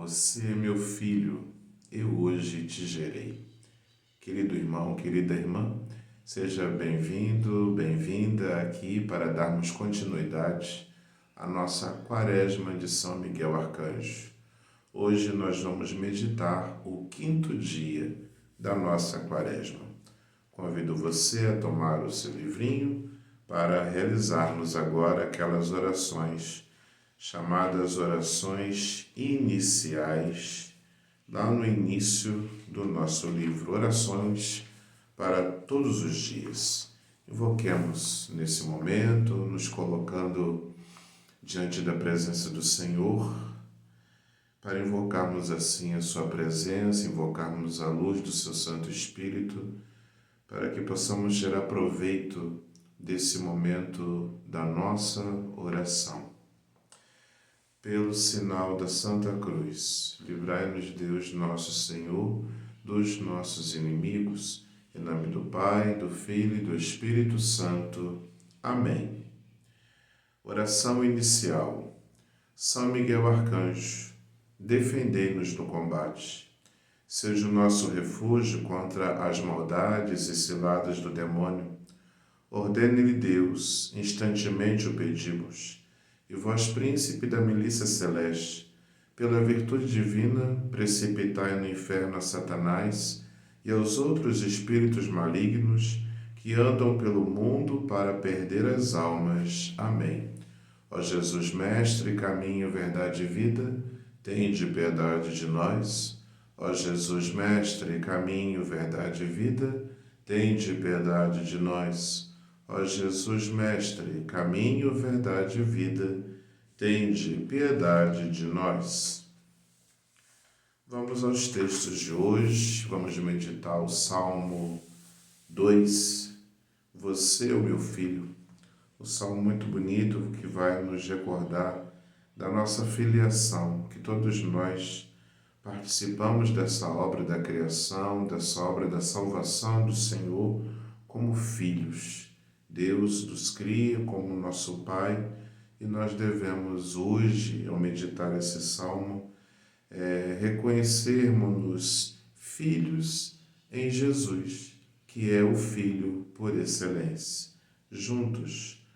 Você é meu filho, eu hoje te gerei. Querido irmão, querida irmã, seja bem-vindo, bem-vinda aqui para darmos continuidade à nossa quaresma de São Miguel Arcanjo. Hoje nós vamos meditar o quinto dia da nossa quaresma. Convido você a tomar o seu livrinho para realizarmos agora aquelas orações chamadas orações iniciais, lá no início do nosso livro, orações para todos os dias. Invoquemos nesse momento, nos colocando diante da presença do Senhor, para invocarmos assim a sua presença, invocarmos a luz do seu Santo Espírito, para que possamos tirar proveito desse momento da nossa oração. Pelo sinal da Santa Cruz, livrai-nos Deus nosso Senhor dos nossos inimigos, em nome do Pai, do Filho e do Espírito Santo. Amém. Oração inicial. São Miguel Arcanjo, defendei-nos no combate. Seja o nosso refúgio contra as maldades e ciladas do demônio. Ordene-lhe Deus, instantemente o pedimos. E vós, príncipe da milícia celeste, pela virtude divina, precipitai no inferno a Satanás e aos outros espíritos malignos que andam pelo mundo para perder as almas. Amém. Ó Jesus, Mestre, caminho, verdade e vida, tende piedade de nós. Ó Jesus, Mestre, caminho, verdade e vida, tende piedade de nós. Ó Jesus, Mestre, caminho, verdade e vida, tende piedade de nós. Vamos aos textos de hoje, vamos meditar o Salmo 2, Você, o meu filho. Um salmo muito bonito que vai nos recordar da nossa filiação, que todos nós participamos dessa obra da criação, dessa obra da salvação do Senhor como filhos. Deus nos cria como nosso Pai e nós devemos hoje, ao meditar esse salmo, reconhecermos-nos filhos em Jesus, que é o Filho por excelência. Juntos,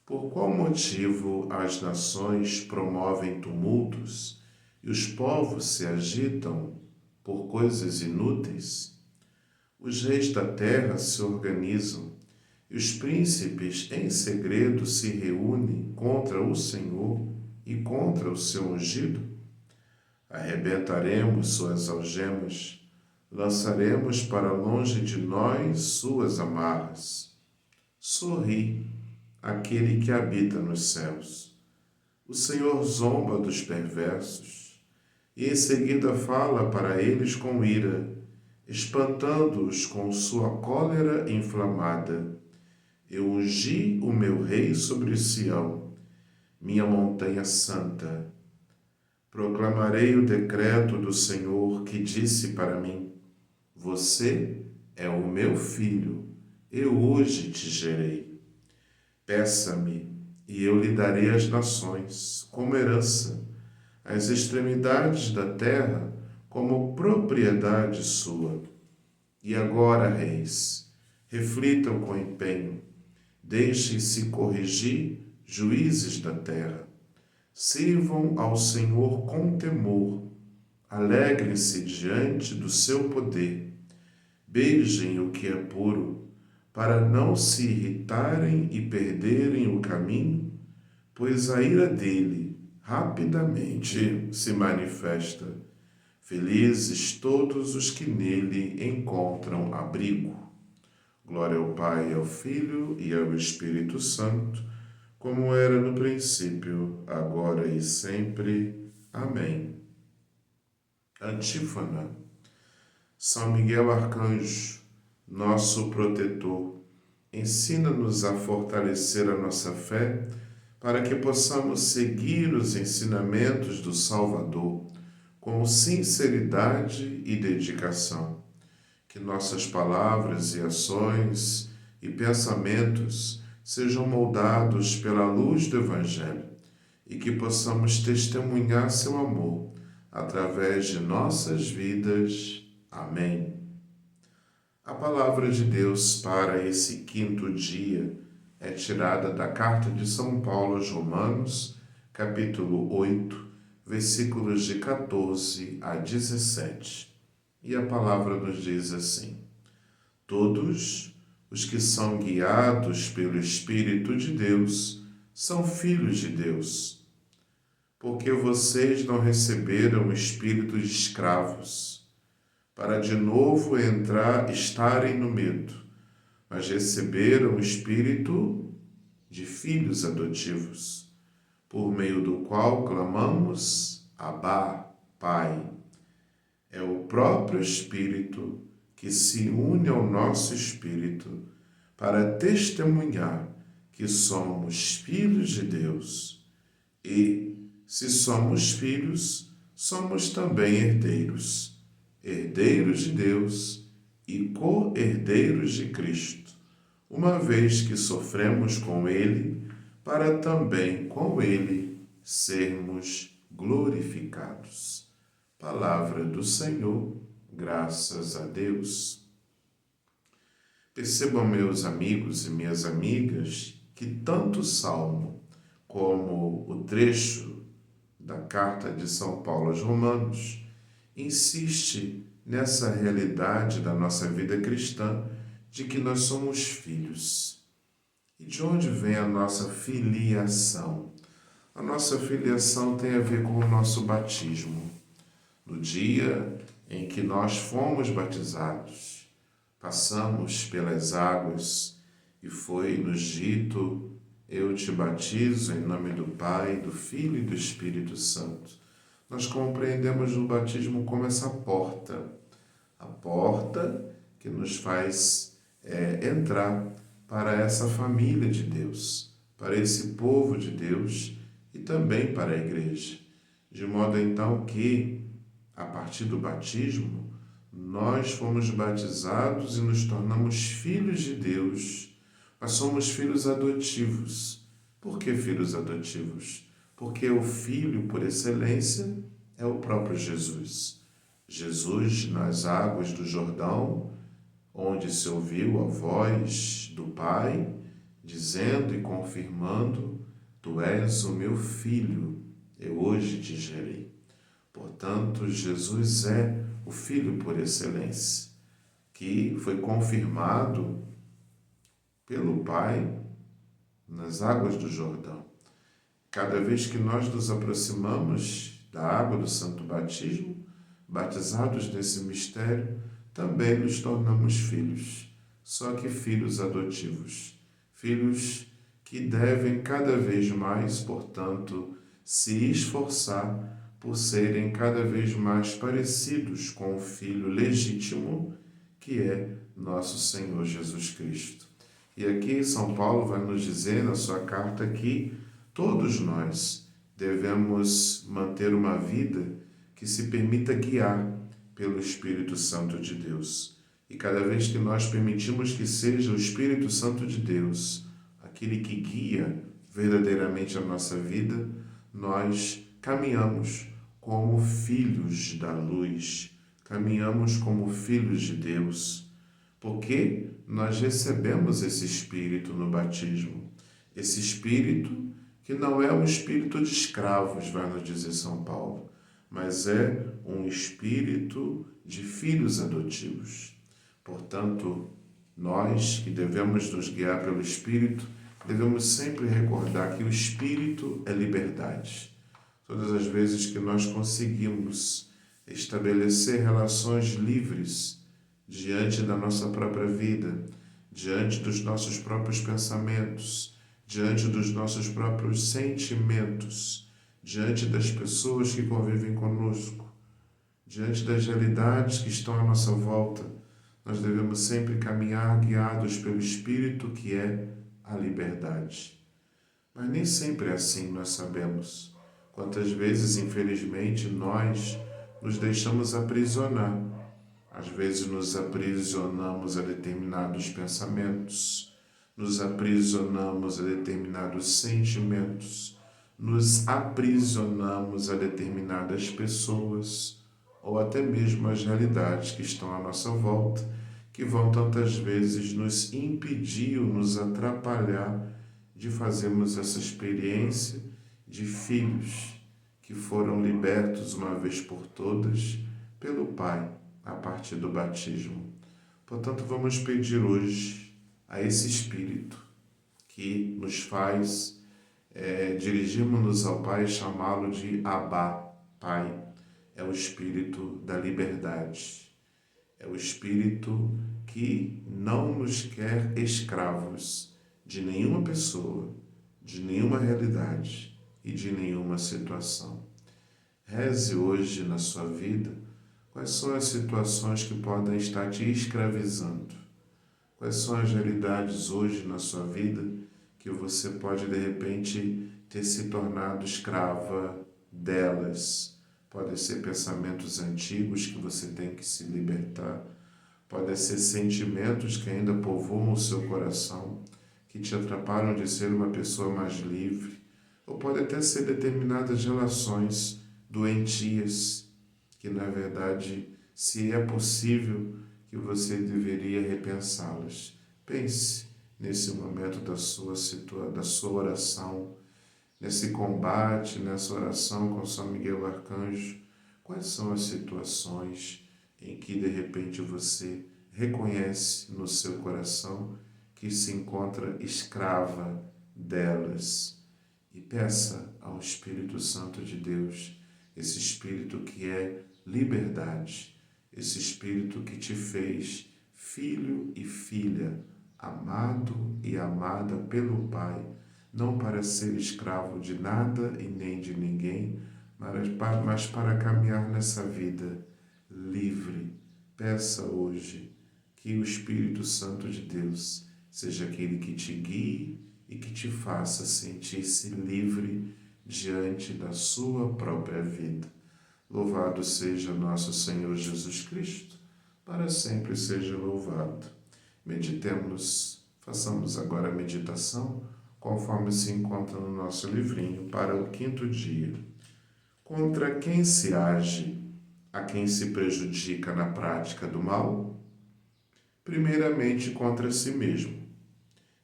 por qual motivo as nações promovem tumultos e os povos se agitam por coisas inúteis? Os reis da terra se organizam e os príncipes em segredo se reúnem contra o Senhor e contra o seu ungido? Arrebentaremos suas algemas, lançaremos para longe de nós suas amarras. Sorri aquele que habita nos céus. O Senhor zomba dos perversos e em seguida fala para eles com ira, espantando-os com sua cólera inflamada. Eu ungi o meu rei sobre Sião, minha montanha santa. Proclamarei o decreto do Senhor que disse para mim, você é o meu filho, eu hoje te gerei. Peça-me e eu lhe darei as nações como herança, as extremidades da terra como propriedade sua. E agora, reis, reflitam com empenho, deixem-se corrigir, juízes da terra. Sirvam ao Senhor com temor, alegrem-se diante do seu poder. Beijem o que é puro, para não se irritarem e perderem o caminho, pois a ira dele rapidamente se manifesta. Felizes todos os que nele encontram abrigo. Glória ao Pai, ao Filho e ao Espírito Santo, como era no princípio, agora e sempre. Amém. Antífona. São Miguel Arcanjo, nosso protetor, ensina-nos a fortalecer a nossa fé para que possamos seguir os ensinamentos do Salvador com sinceridade e dedicação. Que nossas palavras e ações e pensamentos sejam moldados pela luz do Evangelho e que possamos testemunhar seu amor através de nossas vidas. Amém. A palavra de Deus para esse quinto dia é tirada da carta de São Paulo aos Romanos, capítulo 8, versículos de 14 a 17. E a palavra nos diz assim: Todos os que são guiados pelo Espírito de Deus são filhos de Deus. Porque vocês não receberam o espírito de escravos, para de novo estarem no medo, mas receberam o espírito de filhos adotivos, por meio do qual clamamos: Abá, Pai. É o próprio Espírito que se une ao nosso espírito para testemunhar que somos filhos de Deus. E, se somos filhos, somos também herdeiros, herdeiros de Deus e co-herdeiros de Cristo, uma vez que sofremos com Ele, para também com Ele sermos glorificados. Palavra do Senhor, graças a Deus. Percebam, meus amigos e minhas amigas, que tanto o Salmo como o trecho da carta de São Paulo aos Romanos insiste nessa realidade da nossa vida cristã de que nós somos filhos. E de onde vem a nossa filiação? A nossa filiação tem a ver com o nosso batismo. No dia em que nós fomos batizados, passamos pelas águas e foi-nos dito: eu te batizo em nome do Pai, do Filho e do Espírito Santo. Nós compreendemos o batismo como essa porta, a porta que nos faz entrar para essa família de Deus, para esse povo de Deus e também para a igreja. De modo então que, a partir do batismo, nós fomos batizados e nos tornamos filhos de Deus. Mas somos filhos adotivos. Por que filhos adotivos? Porque o filho, por excelência, é o próprio Jesus. Jesus, nas águas do Jordão, onde se ouviu a voz do Pai, dizendo e confirmando: Tu és o meu filho, eu hoje te gerei. Portanto, Jesus é o Filho por excelência, que foi confirmado pelo Pai nas águas do Jordão. Cada vez que nós nos aproximamos da água do Santo Batismo, batizados nesse mistério, também nos tornamos filhos, só que filhos adotivos, filhos que devem cada vez mais, portanto, se esforçar por serem cada vez mais parecidos com o Filho legítimo, que é nosso Senhor Jesus Cristo. E aqui São Paulo vai nos dizer na sua carta que todos nós devemos manter uma vida que se permita guiar pelo Espírito Santo de Deus. E cada vez que nós permitimos que seja o Espírito Santo de Deus aquele que guia verdadeiramente a nossa vida, nós caminhamos como filhos da luz, caminhamos como filhos de Deus, porque nós recebemos esse Espírito no batismo. Esse Espírito que não é um espírito de escravos, vai nos dizer São Paulo, mas é um espírito de filhos adotivos. Portanto, nós que devemos nos guiar pelo Espírito, devemos sempre recordar que o Espírito é liberdade. Todas as vezes que nós conseguimos estabelecer relações livres diante da nossa própria vida, diante dos nossos próprios pensamentos, diante dos nossos próprios sentimentos, diante das pessoas que convivem conosco, diante das realidades que estão à nossa volta, nós devemos sempre caminhar guiados pelo Espírito que é a liberdade. Mas nem sempre é assim, nós sabemos. Quantas vezes, infelizmente, nós nos deixamos aprisionar. Às vezes nos aprisionamos a determinados pensamentos, nos aprisionamos a determinados sentimentos, nos aprisionamos a determinadas pessoas ou até mesmo as realidades que estão à nossa volta, que vão tantas vezes nos impedir ou nos atrapalhar de fazermos essa experiência de filhos que foram libertos uma vez por todas pelo Pai a partir do batismo. Portanto, vamos pedir hoje a esse Espírito que nos faz dirigirmos-nos ao Pai, chamá-lo de Abá, Pai. É o Espírito da liberdade. É o Espírito que não nos quer escravos de nenhuma pessoa, de nenhuma realidade e de nenhuma situação. Reze hoje na sua vida quais são as situações que podem estar te escravizando. Quais são as realidades hoje na sua vida que você pode, de repente, ter se tornado escrava delas. Podem ser pensamentos antigos que você tem que se libertar. Podem ser sentimentos que ainda povoam o seu coração, que te atrapalham de ser uma pessoa mais livre. Ou pode até ser determinadas relações doentias, que na verdade, se é possível, que você deveria repensá-las. Pense nesse momento da sua oração, nesse combate, nessa oração com São Miguel Arcanjo, quais são as situações em que de repente você reconhece no seu coração que se encontra escrava delas. E peça ao Espírito Santo de Deus, esse Espírito que é liberdade, esse Espírito que te fez filho e filha, amado e amada pelo Pai, não para ser escravo de nada e nem de ninguém, mas para caminhar nessa vida livre. Peça hoje que o Espírito Santo de Deus seja aquele que te guie e que te faça sentir-se livre diante da sua própria vida. Louvado seja nosso Senhor Jesus Cristo, para sempre seja louvado. Meditemos, façamos agora a meditação, conforme se encontra no nosso livrinho, para o 5º dia. Contra quem se age, a quem se prejudica na prática do mal? Primeiramente contra si mesmo,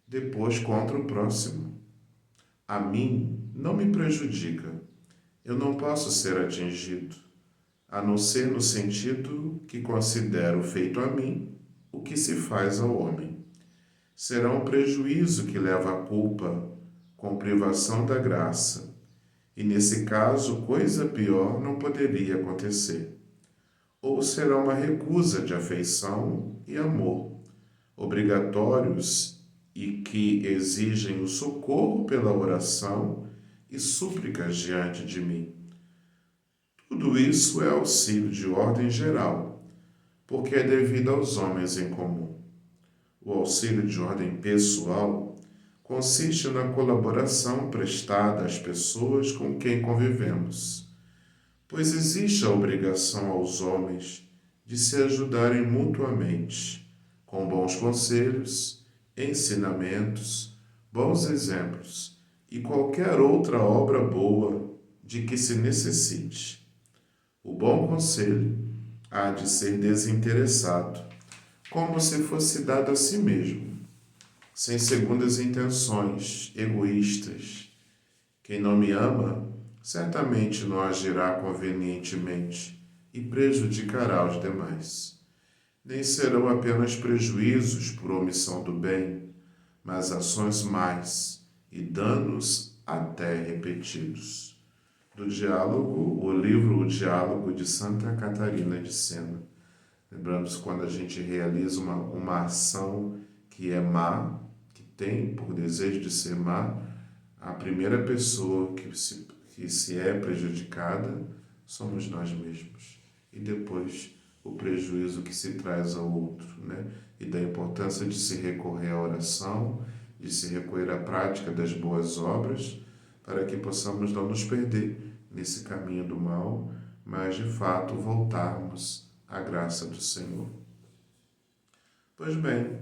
depois contra o próximo. A mim não me prejudica, eu não posso ser atingido, a não ser no sentido que considero feito a mim o que se faz ao homem. Será um prejuízo que leva à culpa com privação da graça, e nesse caso coisa pior não poderia acontecer. Ou será uma recusa de afeição e amor, obrigatórios e que exigem o socorro pela oração e súplicas diante de mim. Tudo isso é auxílio de ordem geral, porque é devido aos homens em comum. O auxílio de ordem pessoal consiste na colaboração prestada às pessoas com quem convivemos, pois existe a obrigação aos homens de se ajudarem mutuamente, com bons conselhos, ensinamentos, bons exemplos e qualquer outra obra boa de que se necessite. O bom conselho há de ser desinteressado, como se fosse dado a si mesmo, sem segundas intenções egoístas. Quem não me ama, certamente não agirá convenientemente e prejudicará os demais. Nem serão apenas prejuízos por omissão do bem, mas ações más e danos até repetidos. Do diálogo, o livro O Diálogo de Santa Catarina de Sena. Lembrando-se, quando a gente realiza uma ação que é má, que tem por desejo de ser má, a primeira pessoa que se é prejudicada somos nós mesmos. E depois o prejuízo que se traz ao outro, né? E da importância de se recorrer à oração, de se recorrer à prática das boas obras, para que possamos não nos perder nesse caminho do mal, mas de fato voltarmos à graça do Senhor. Pois bem,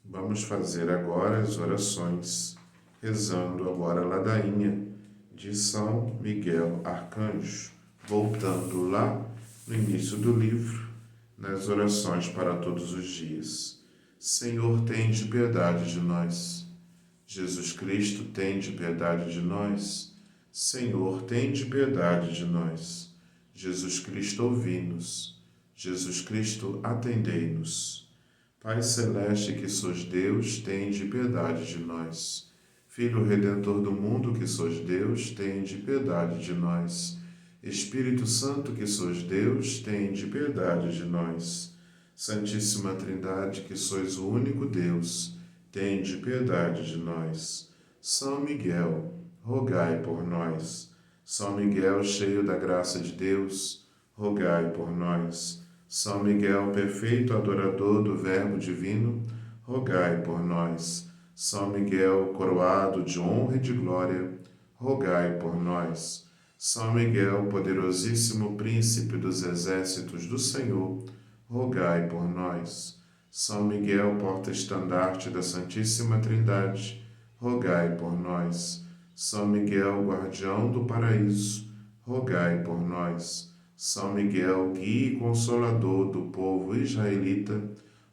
vamos fazer agora as orações, rezando agora a ladainha de São Miguel Arcanjo, voltando lá no início do livro, nas orações para todos os dias. Senhor, tende piedade de nós. Jesus Cristo, tende piedade de nós. Senhor, tende piedade de nós. Jesus Cristo, ouvi-nos. Jesus Cristo, atendei-nos. Pai celeste, que sois Deus, tende piedade de nós. Filho Redentor do mundo, que sois Deus, tende piedade de nós. Espírito Santo, que sois Deus, tende piedade de nós. Santíssima Trindade, que sois o único Deus, tende piedade de nós. São Miguel, rogai por nós. São Miguel, cheio da graça de Deus, rogai por nós. São Miguel, perfeito adorador do Verbo divino, rogai por nós. São Miguel, coroado de honra e de glória, rogai por nós. São Miguel, poderosíssimo príncipe dos exércitos do Senhor, rogai por nós. São Miguel, porta-estandarte da Santíssima Trindade, rogai por nós. São Miguel, guardião do paraíso, rogai por nós. São Miguel, guia e consolador do povo israelita,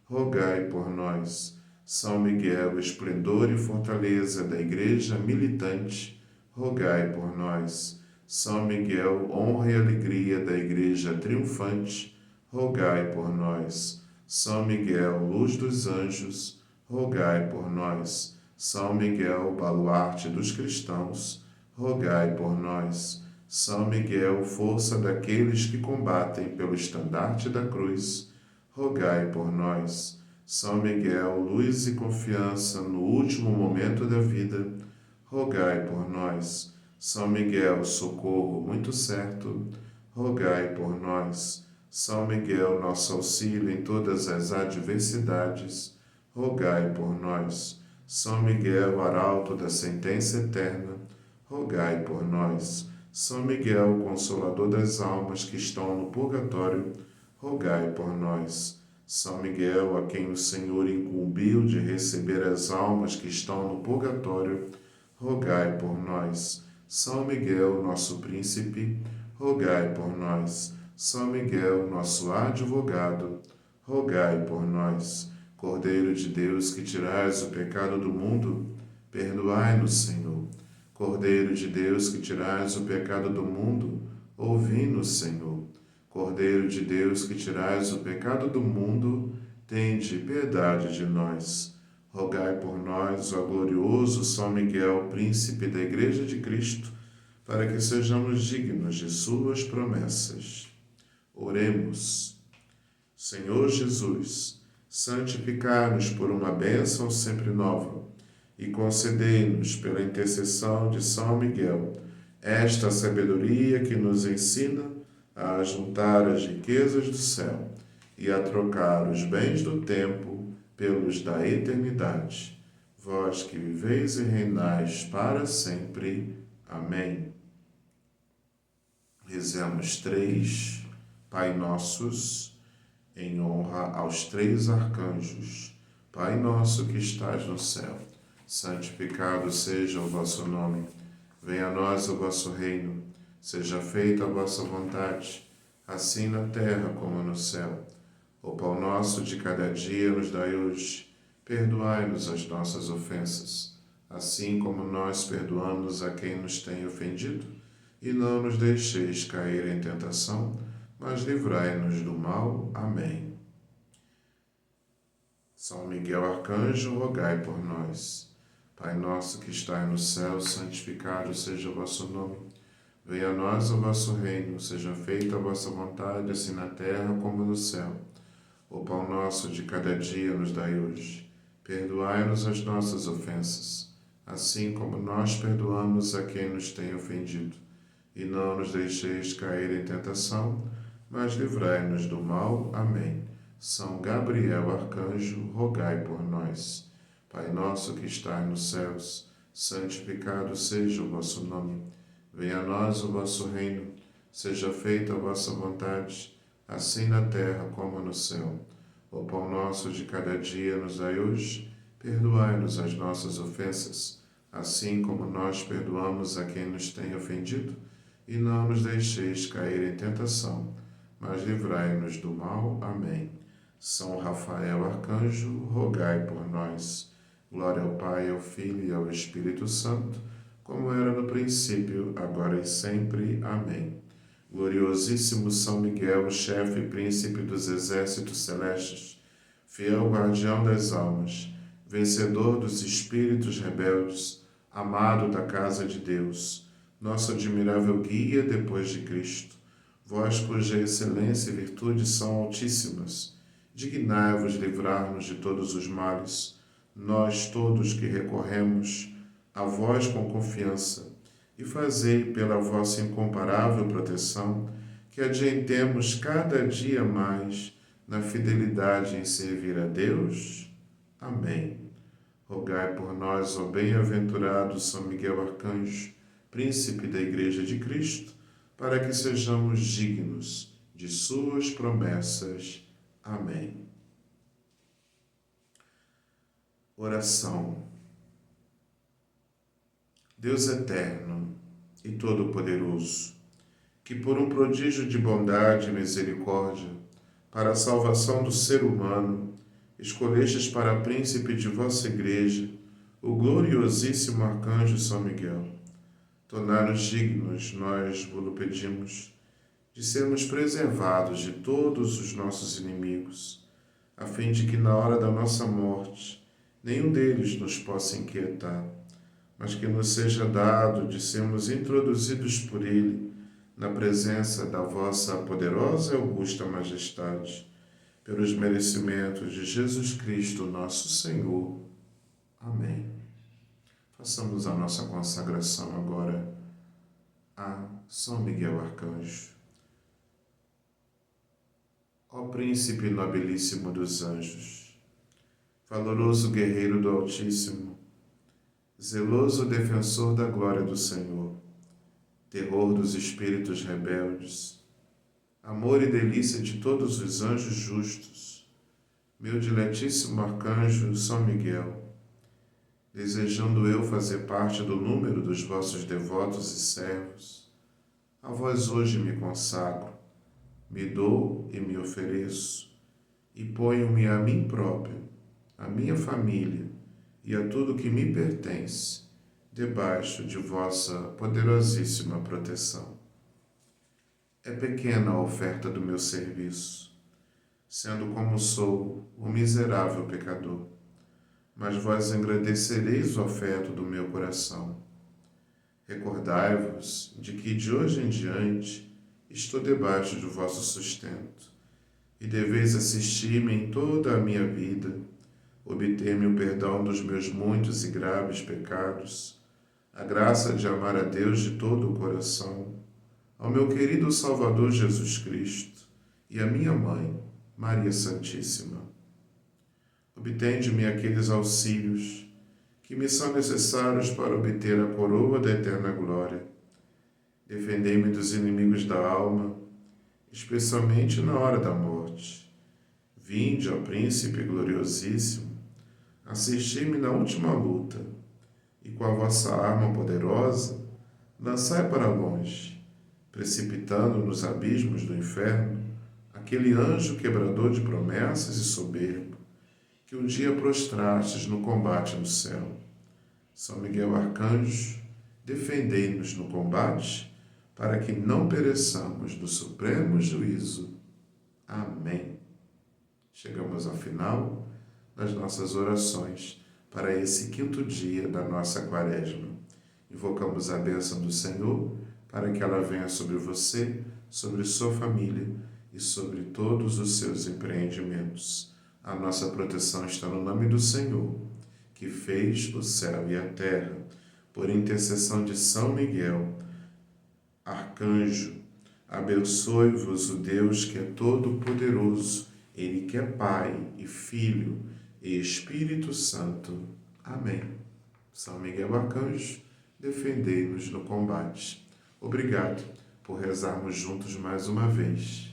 rogai por nós. São Miguel, esplendor e fortaleza da Igreja militante, rogai por nós. São Miguel, honra e alegria da Igreja triunfante, rogai por nós. São Miguel, luz dos anjos, rogai por nós. São Miguel, baluarte dos cristãos, rogai por nós. São Miguel, força daqueles que combatem pelo estandarte da cruz, rogai por nós. São Miguel, luz e confiança no último momento da vida, rogai por nós. São Miguel, socorro muito certo, rogai por nós. São Miguel, nosso auxílio em todas as adversidades, rogai por nós. São Miguel, arauto da sentença eterna, rogai por nós. São Miguel, consolador das almas que estão no purgatório, rogai por nós. São Miguel, a quem o Senhor incumbiu de receber as almas que estão no purgatório, rogai por nós. São Miguel, nosso príncipe, rogai por nós. São Miguel, nosso advogado, rogai por nós. Cordeiro de Deus, que tirais o pecado do mundo, perdoai-nos, Senhor. Cordeiro de Deus, que tirais o pecado do mundo, ouvi-nos, Senhor. Cordeiro de Deus, que tirais o pecado do mundo, tende piedade de nós. Rogai por nós, ó glorioso São Miguel, príncipe da Igreja de Cristo, para que sejamos dignos de suas promessas. Oremos. Senhor Jesus, santificai-nos por uma bênção sempre nova e concedei-nos, pela intercessão de São Miguel, esta sabedoria que nos ensina a juntar as riquezas do céu e a trocar os bens do tempo pelos da eternidade. Vós que viveis e reinais para sempre. Amém. Rezemos 3 Pai Nossos, em honra aos 3 arcanjos. Pai nosso que estás no céu, santificado seja o vosso nome. Venha a nós o vosso reino. Seja feita a vossa vontade, assim na terra como no céu. O pão nosso de cada dia nos dai hoje. Perdoai-nos as nossas ofensas, assim como nós perdoamos a quem nos tem ofendido. E não nos deixeis cair em tentação, mas livrai-nos do mal. Amém. São Miguel Arcanjo, rogai por nós. Pai nosso que estais no céu, santificado seja o vosso nome. Venha a nós o vosso reino, seja feita a vossa vontade, assim na terra como no céu. O pão nosso de cada dia nos dai hoje. Perdoai-nos as nossas ofensas, assim como nós perdoamos a quem nos tem ofendido. E não nos deixeis cair em tentação, mas livrai-nos do mal. Amém. São Gabriel Arcanjo, rogai por nós. Pai nosso que estais nos céus, santificado seja o vosso nome. Venha a nós o vosso reino, seja feita a vossa vontade, assim na terra como no céu. O pão nosso de cada dia nos dai hoje, perdoai-nos as nossas ofensas, assim como nós perdoamos a quem nos tem ofendido, e não nos deixeis cair em tentação, mas livrai-nos do mal. Amém. São Rafael Arcanjo, rogai por nós. Glória ao Pai, ao Filho e ao Espírito Santo, como era no princípio, agora e sempre. Amém. Gloriosíssimo São Miguel, chefe e príncipe dos exércitos celestes, fiel guardião das almas, vencedor dos espíritos rebeldes, amado da casa de Deus, nosso admirável guia depois de Cristo, vós cuja excelência e virtude são altíssimas, dignai-vos livrar-nos de todos os males, nós todos que recorremos a vós com confiança, e fazei pela vossa incomparável proteção que adiantemos cada dia mais na fidelidade em servir a Deus. Amém. Rogai por nós, ó bem-aventurado São Miguel Arcanjo, príncipe da Igreja de Cristo, para que sejamos dignos de suas promessas. Amém. Oração. Deus eterno e todo-poderoso, que por um prodígio de bondade e misericórdia, para a salvação do ser humano, escolhestes para príncipe de vossa Igreja o gloriosíssimo Arcanjo São Miguel. Tornar-nos dignos, nós vos pedimos, de sermos preservados de todos os nossos inimigos, a fim de que na hora da nossa morte nenhum deles nos possa inquietar, mas que nos seja dado de sermos introduzidos por ele na presença da vossa poderosa e augusta majestade, pelos merecimentos de Jesus Cristo, nosso Senhor. Amém. Façamos a nossa consagração agora a São Miguel Arcanjo. Ó Príncipe nobilíssimo dos anjos, valoroso guerreiro do Altíssimo, zeloso defensor da glória do Senhor, terror dos espíritos rebeldes, amor e delícia de todos os anjos justos, meu diletíssimo arcanjo São Miguel, desejando eu fazer parte do número dos vossos devotos e servos, a vós hoje me consagro, me dou e me ofereço, e ponho-me a mim próprio, a minha família e a tudo que me pertence, debaixo de vossa poderosíssima proteção. É pequena a oferta do meu serviço, sendo como sou um miserável pecador, mas vós engrandecereis o afeto do meu coração. Recordai-vos de que de hoje em diante estou debaixo do vosso sustento, e deveis assistir-me em toda a minha vida, obter-me o perdão dos meus muitos e graves pecados, a graça de amar a Deus de todo o coração, ao meu querido Salvador Jesus Cristo e à minha mãe, Maria Santíssima. Obtende-me aqueles auxílios que me são necessários para obter a coroa da eterna glória. Defendei-me dos inimigos da alma, especialmente na hora da morte. Vinde, ó Príncipe gloriosíssimo, assisti-me na última luta, e com a vossa arma poderosa, lançai para longe, precipitando nos abismos do inferno, aquele anjo quebrador de promessas e soberbo, que um dia prostrastes no combate no céu. São Miguel Arcanjo, defendei-nos no combate, para que não pereçamos do supremo juízo. Amém. Chegamos ao final das nossas orações para esse quinto dia da nossa quaresma. Invocamos a bênção do Senhor para que ela venha sobre você, sobre sua família e sobre todos os seus empreendimentos. A nossa proteção está no nome do Senhor, que fez o céu e a terra. Por intercessão de São Miguel, Arcanjo, abençoe-vos o Deus que é todo-poderoso, Ele que é Pai e Filho e Espírito Santo. Amém. São Miguel Arcanjo, defendei-nos no combate. Obrigado por rezarmos juntos mais uma vez.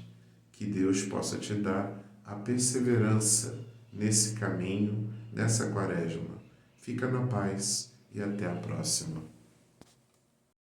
Que Deus possa te dar a perseverança nesse caminho, nessa quaresma. Fica na paz e até a próxima.